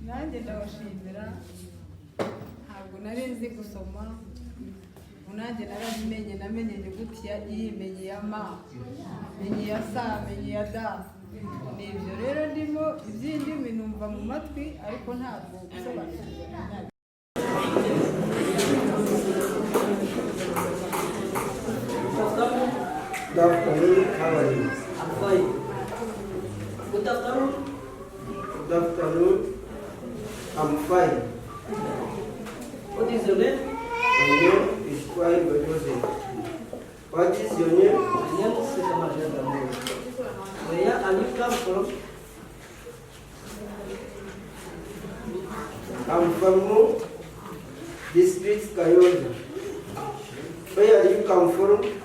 nanjye ndabashimira ntabwo nari nzi gusoma nanjye narabimenye namenye inyuguti ya i menye ya ma menye ya sa menye ya da nibyo rero ndimo iby'indimi numva mu matwi ariko ntabwo gusobanukirwa. Good afternoon, how are you? I'm fine. Good afternoon. Good afternoon, I'm fine. What is your name? My name is Kwai Bakuze. What is your name? My name is Hamwe. Where are you come from? I'm from district Kaminuza. Where are you come from?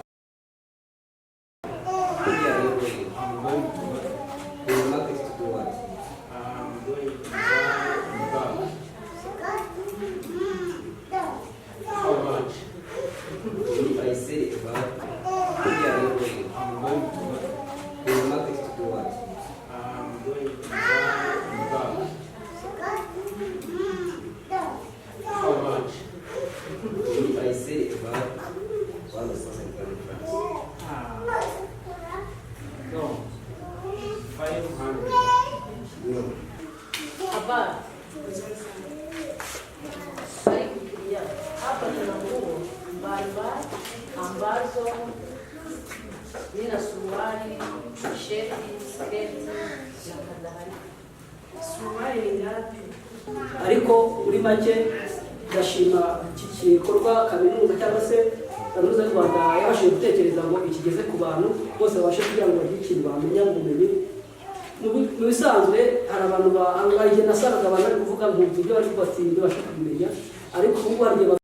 Ariko uri make ndashima iki gikorwa Kaminuza cyangwa se Kaminuza y'u Rwanda yabashije gutekereza ngo ikigeze ku bantu bose babashe kugira ngo bagire ikintu bamenya mu bumenyi. Mu bisanzwe hari abantu igihe nasangaga abantu bari kuvuga ngo ibyo bari kubatsinda bashaka kumenya ariko ubu bariye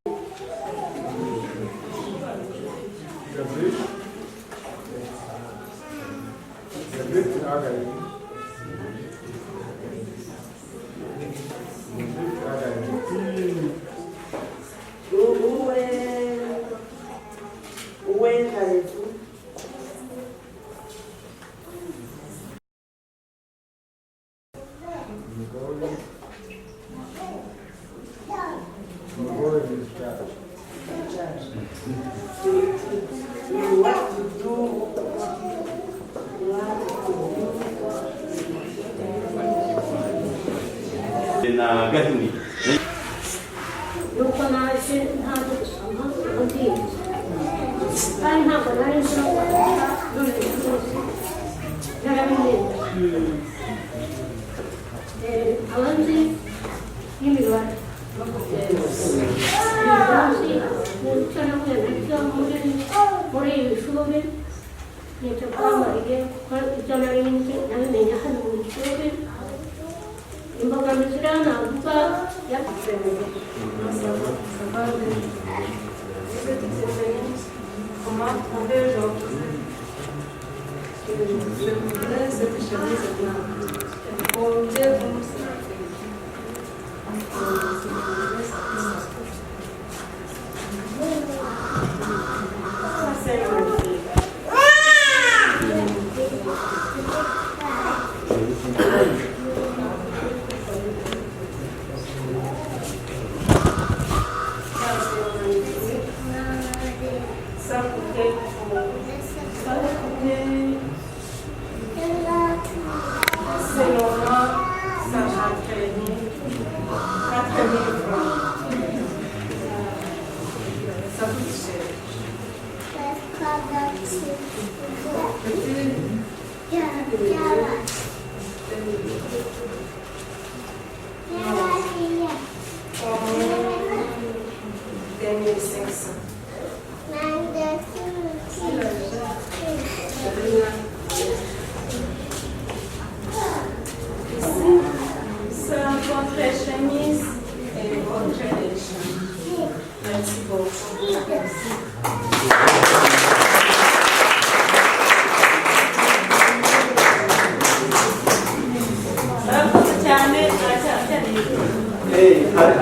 na Gahini. Nuko naje ntabwo gusoma undi kandi ntabwo nari nzi no kwandika none byose narabimenye abandi y'imibare nicyo nahuye nacyo muri iri shuri nicyo twamariye ibyo nari nzi nabimenye hano mu ishuri imbogamizi rero navuga yakuzemuye Comment trouver aujourd'hui cette chemise blanche? Pour dire comment c'est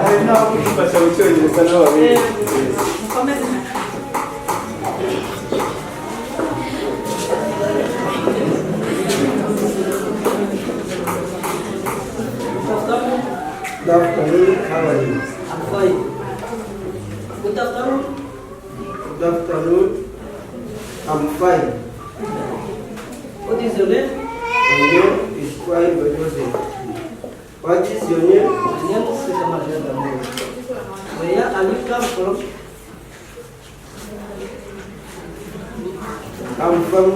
hari n'aho gufasha mu Cyongereza n'ababizi. afternoon. How are you? I'm fine. Good afternoon. Good afternoon. I'm fine. What is your name? My name is KWANDIKA. What is your name? My name is Hamwe. Where are you come from? I'm from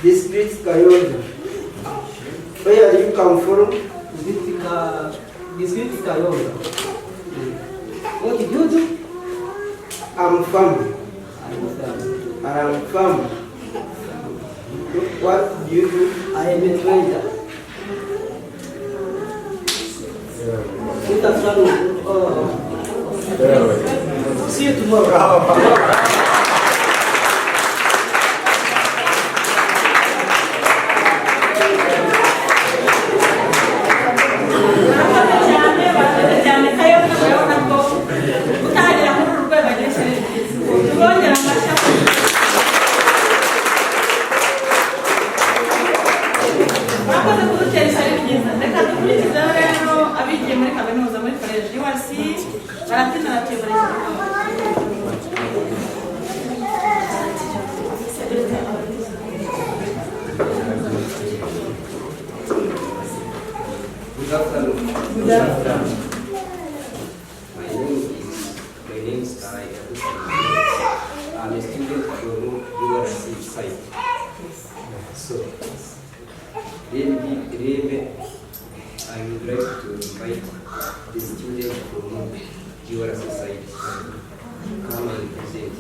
district Kaminuza. Where are you come from? District Kaminuza. What do you do? I'm from. What do you do? I am a trader. Good afternoon. See you tomorrow. abigiye muri Kaminuza muri Koleji baratina na Good afternoon. Good afternoon. My name is I'm a student from UR-KOLEJI site. So, really, I would like to invite the student from UR-KOLEJi site to come and present.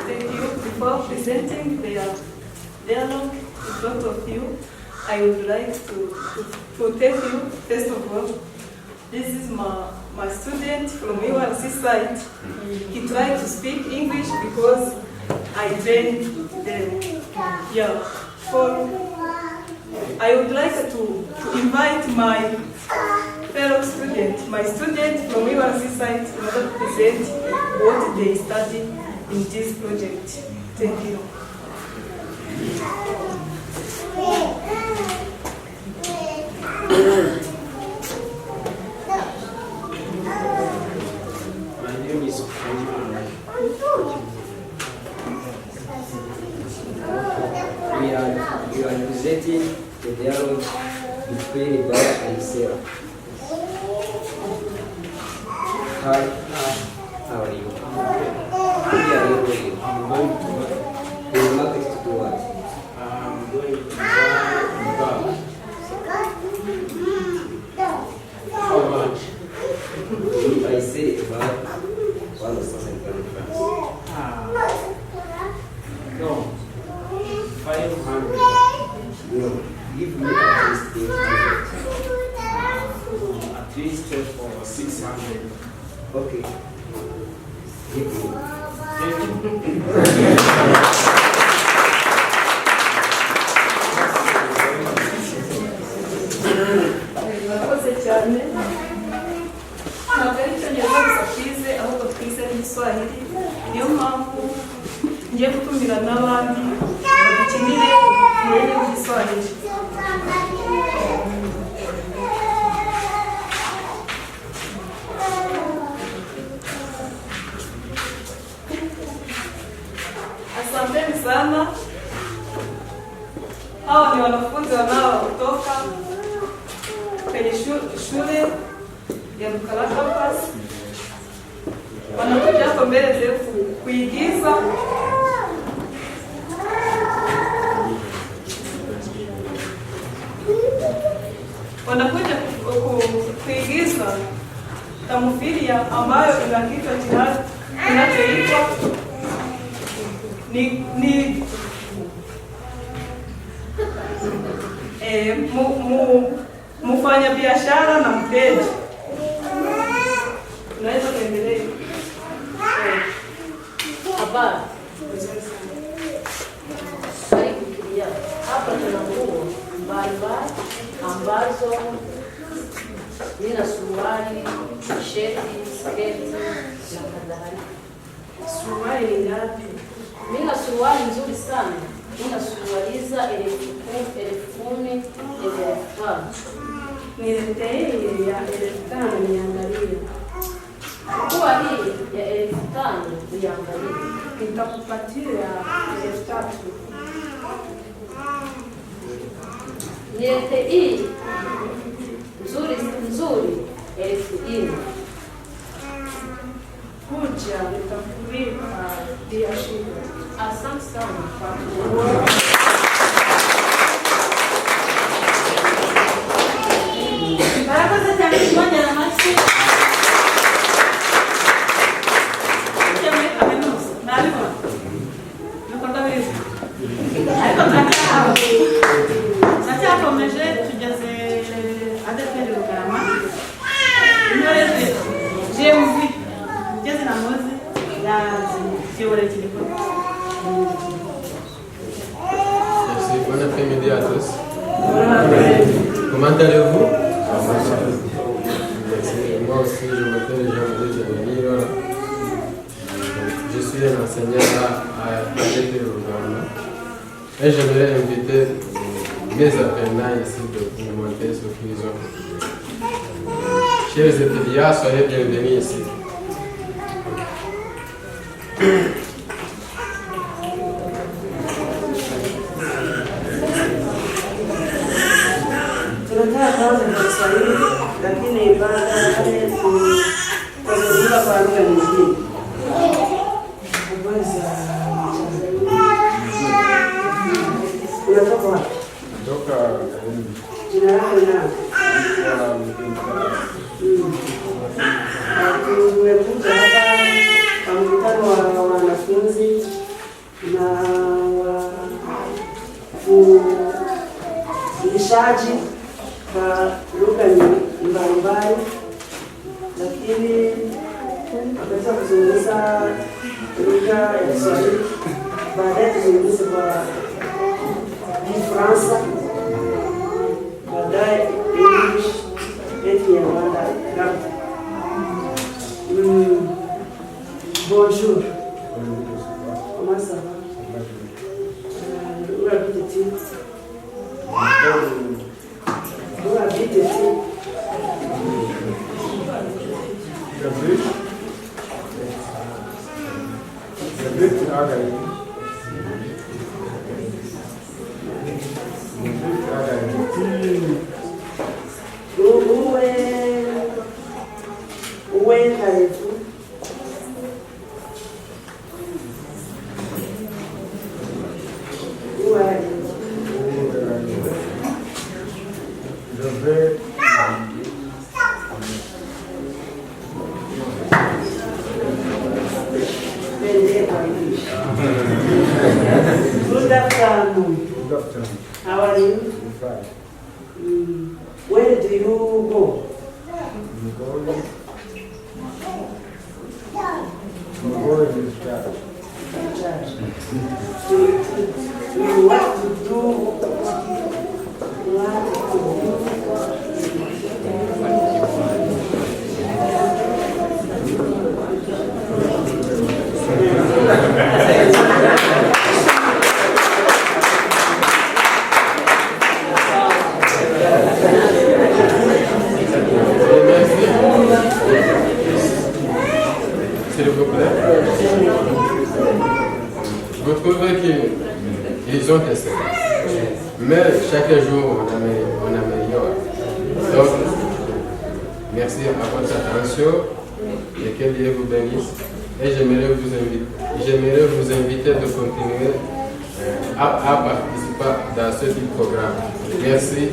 Thank you. Before presenting their dialogue in front of you, I would like to tell you, first of all, this is my student from UR-KOLEJi site. He tried to speak English because I trained them. Yeah. I would like to invite my fellow student, my student from UR-KOLEJi site, in order to present what they studied in this project. Thank you. My name is We are presenting the dialogue between God and Sarah. Hi, how are you? We are going. I'm going to work. The market to do what? I'm going to buy how much? If I say about 1,000 francs. No, 500. No, give me at least 800. At least for 600. Okay. Give me. Murakoze cyane. Ntabwo ari Icyongereza gusa twize, ahubwo twize n'Igiswahili. Niyo mpamvu ngiye gutumira n'abandi badukinire mu rurimi rw'Igiswahili. Asanteni sana. Hawa ni wanafunzi wanaotoka kwenye shule ya Bukalaka campus. Wanakuja hapo mbele zetu kuigiza. Wanakuja kuigiza tamthilia ambayo ina kichwa kinachoitwa mfanya biashara na mteja. Unaweza kuendelea. Habari. Hapa tuna nguo mbalimbali ambazo nina suruali, sheti, sketi na kadhalika. Suruali ni ngapi? Nina suruali nzuri sana. Nina suruali za 1000. elefuni, elefani. Niletee hii ya 5,000 niangalie. Kwa hii ya 5,000 niangalie. Nitakupatia 3,000. Nilete hii nzuri 4,000. Kuja nitakulipa biashara. Asante sana kwa Barakoze cyane kumanya na maxi. Muri kaminuza nabibona. Nuko ndabizi. Ariko ndacyakomeje tugeze adeperi Rugarama. Intore JMV ngeze na mozi kiyobora iki gikorwa. Merci, bon après-midi à tous. Comment allez-vous? Moi aussi, je m'appelle Jean-Marie. Je suis un enseignant à l'État au Rwanda. Et j'aimerais inviter mes apprenants ici de vous montrer ce qu'ils ont. Chers étudiants, soyez bienvenus ici. Tunataka kwanza kwa Kiswahili, lakini baadaye tutazungumza kwa lugha nyingine. Unatoka wapi? Donc, Jina lako ni nani? Tumekuja hapa kwa mkutano wa wanafunzi na wafundishaji kwa lugha mbalimbali, lakini tunaweza kuzungumza lugha ya Kiswahili, baadaye tuzungumze kwa Igifaransa, baadaye English, eti ya Rwanda. Bonjour. Comment ça va? Où habites-tu? Où habites-tu? Où allez-vous? Où allez-vous? je vais Good afternoon. How are you? Where do you go? Church. You want to do s'il vous plaît. Vous trouvez qu'ils ont testé. Mais chaque jour, on améliore. Donc, merci à votre attention et que Dieu vous bénisse. Et j'aimerais vous inviter de continuer à participer dans ce type de programme. Merci.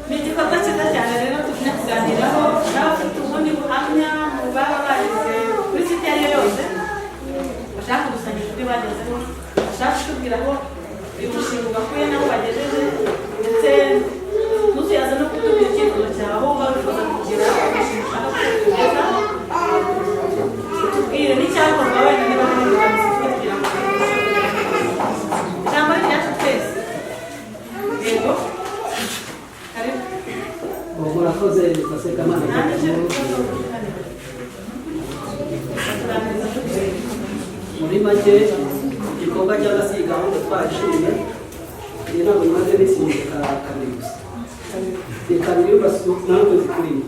Ni igikorwa cyiza cyane rero tugiye kuganira ibyo bagezeho ashaka kutubwira ko uyu mushinga ubakuye n'aho bagejeje ndetse ntuzuyaze no kutubwira icyifuzo cyawe aho babifuza kugira umushinga ushaka kugeza tubwire n'icyakorwa wenda niba hari imbogamizi ufite kugira ngo ijambo ari ryacu twese yego karibu murakoze baseka amana muri make igikorwa cyangwa se gahunda twashimye iyi ntabwo imaze iminsi kabiri gusa kabiri ntabwo zikurimo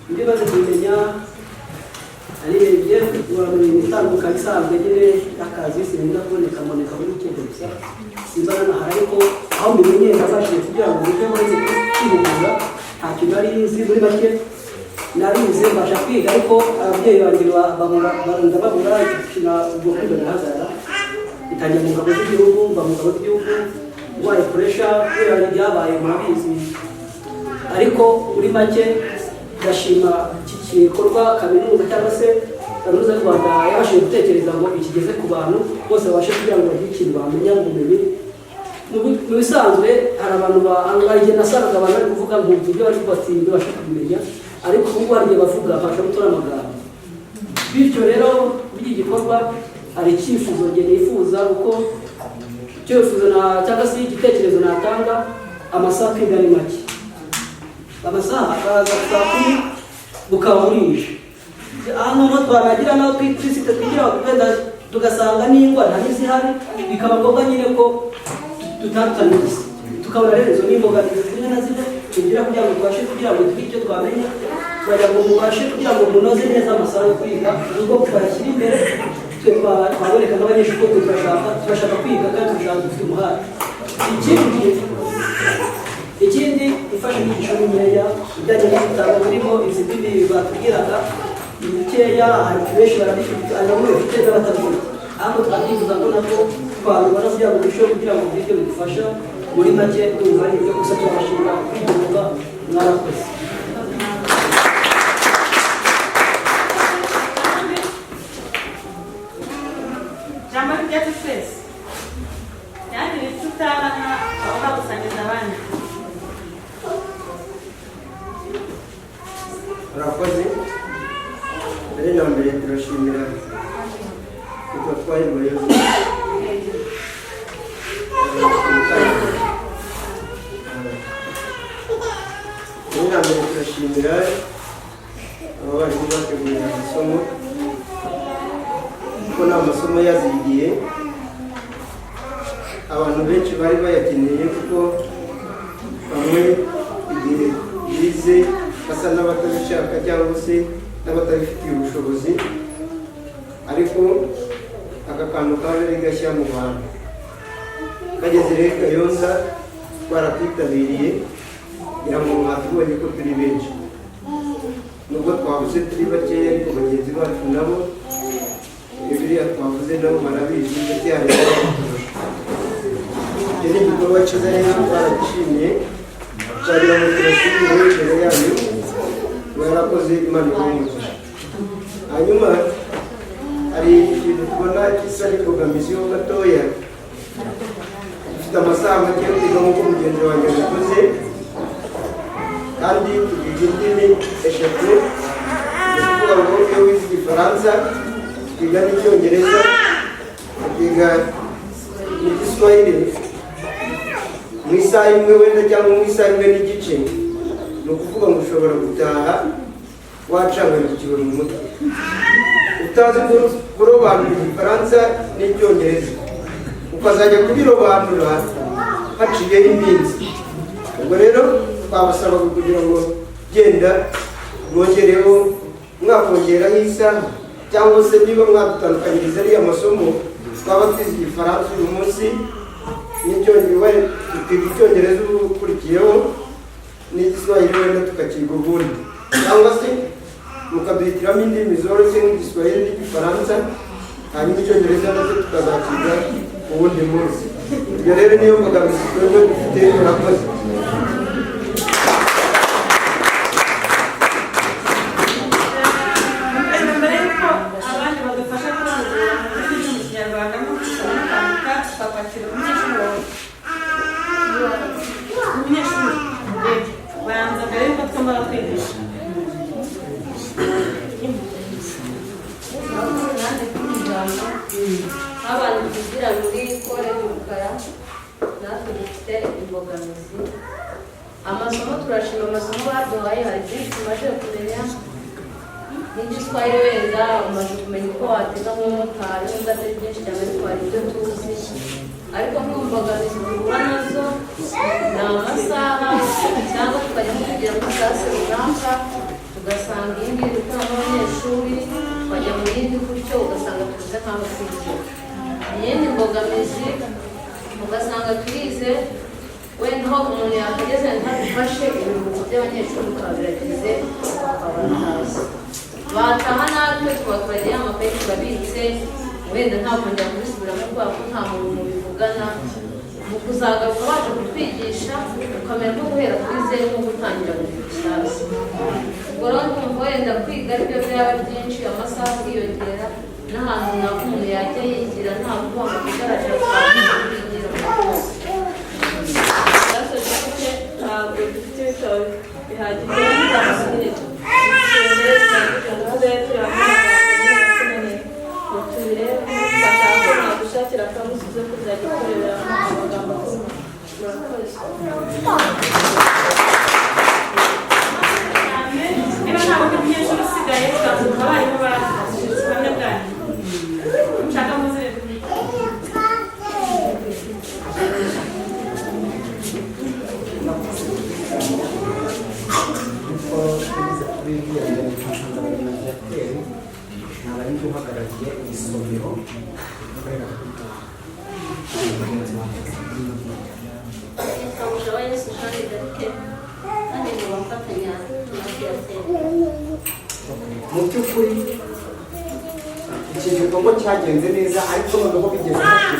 ibyo baze kumenya ari ibintu uramenya itandukanye isanzwe nyine y'akazi sinenda kuboneka mboneka muri weekend gusa simbana nahari ariko aho mbimenyeye nabashije kugira ngo uburyo buretse kwihugura nta kintu nari nzi muri make narize mbasha kwiga ariko ababyeyi banjye barunda babura gukina ubwo kwiga birahagarara itangira mu ngabo z'igihugu mba mu ngabo z'igihugu ndwaye puresha kubera ibyabaye murabizi ariko muri make ndashima iki gikorwa kaminuza cyangwa se kaminuza y'u Rwanda yabashije gutekereza ngo ikigeze ku bantu bose babashe kugira ngo bagire ikintu bamenya mu bumenyi mu bisanzwe hari abantu igihe nasangaga abantu bari kuvuga ngo ibyo bari kubatsinda bashaka kumenya ariko ubu hari igihe bavuga babasha gutora amagambo bityo rero muri iki gikorwa hari icyifuzo njye nifuza kuko icyifuzo cyangwa se igitekerezo natanga amasaha kwiga ari make amasaha akaza saa kumi bukaba burije hano twanagira naho twisite twigira wenda tugasanga n'ingwa nta n'izihari bikaba ngombwa nyine ko tutataniza tukabona rero izo n'imbogamizi zimwe na zimwe tugira kugira ngo tubashe kugira ngo tugire icyo twamenya kugira ngo mubashe kugira ngo munoze neza amasaha yo kwiga nubwo twashyira imbere twe twaboneka n'abanyeshuri ko turashaka kwiga kandi turashaka dufite umuhate ikindi imfashanyigisho ni nkeya ibijyanye n'ibitabo birimo izi ndimi batubwiraga ni bikeya hari benshi barabifite hari bamwe bafite n'abatabifite ahubwo twabyifuza ko nabwo twabibona kugira ngo birusheho kugira ngo ibyo bidufasha muri make ndumva ari ibyo gusa turabashimira kwitunga mwarakoze ijambo ari ryacu twese kandi tutabana aho bagusangiza abandi murakoze mbere na mbere turashimira kuko twayoboye mbere na mbere turashimira aba barimu bateguye amasomo kuko ni amasomo yazigiye abantu benshi bari bayakeneye kuko bamwe igihe bize basa n'abatabishaka cyangwa se n'abatabifitiye ubushobozi ariko aka kantu kaje gashya mu bantu kageze rero Kayonza twarakwitabiriye kugira ngo mwatubonye ko turi benshi nubwo twabuze turi bakeya ariko bagenzi bacu nabo biriya twavuze nabo barabizi ndetse hari iki ni igikorwa cyiza rero twaragishimiye twagira ngo turashimire imbere yanyu mwarakoze Imana ibahe hanyuma hari ikintu tubona gisa n'imbogamizi ho gatoya dufite amasaha make yo kwiga nk'uko mugenzi wanjye yakoze kandi tukiga indimi eshatu ni ukuvuga ngo iyo wize Igifaransa twiga n'Icyongereza tukiga n'Igiswahili mu isaha imwe wenda cyangwa mu isaha imwe n'igice ni ukuvuga ngo ushobora gutaha wacanganyikiwe mu mutwe utazi kurobanura Igifaransa n'Icyongereza ukazajya kubirobanura haciyeho iminsi ubwo rero twabasabaga kugira ngo genda mwongereho mwakongeraho isaha cyangwa se niba mwadutandukanyiriza ariya masomo twaba twize Igifaransa uyu munsi tukiga Icyongereza ukurikiyeho n'Igiswahili wenda tukakiga ubundi cyangwa se mukaduhitiramo indimi zoroshye nk'Igiswahili n'Igifaransa hanyuma Icyongereza nacyo tukazakiga ubundi munsi ibyo rero niyo mbogamizi twebwe dufite murakoze mbere y'uko abandi badufasha kurangurura mu Kinyarwanda kwakira umunyeshuri wawe umunyeshuri banza mbere yuko twamara kwigisha abantu kugira muri kore y'umukara natwe dufite imbogamizi amasomo turashima amasomo baduhaye hari byinshi tumaze kumenya n'igiswahili wenda umaze kumenya uko watega nk'umumotari nubwo atari byinshi cyane ariko hari ibyo tuzi ariko nk'imbogamizi duhura nazo ni amasaha cyangwa tukajya nko kugira muri classe runaka ugasanga iyi ngiyi gukoramo abanyeshuri bajya mu yindi gutyo ugasanga tuze nk'aho twigira iyindi mbogamizi ugasanga turize wenda aho umuntu yakageze ntabifashe ibiruhuko by'abanyeshuri ukabiragize ukabona hasi bataha natwe twakubariye amakaye turabitse wenda nta kongera kubisubiramo kubera ko nta muntu mubivugana mu kuzagaruka baje kutwigisha ukamenya ko guhera kuri zeru nko gutangira buri gishyashya ubwo rero ndumva wenda kwiga aribyo byaba byinshi amasaha akiyongera n'ahantu nako umuntu yajya yigira nta kuba mu kigaragara kwa kwigira ntabwo dufite ibitabo bihagije by'amasomo Icyongereza gushakira akamusi zo kuzajya gukorera amagambo murakoze niba nta wundi munyeshuri usigaye twavuga abarimu barafashe ubuhamya bwanyu mushaka muzire ntabari guhagarariye isomero kabuja wa Yesu kandi gake kandi ngo bafatanya mu by'ukuri iki gikorwa cyagenze neza ariko noneho bigeze hafi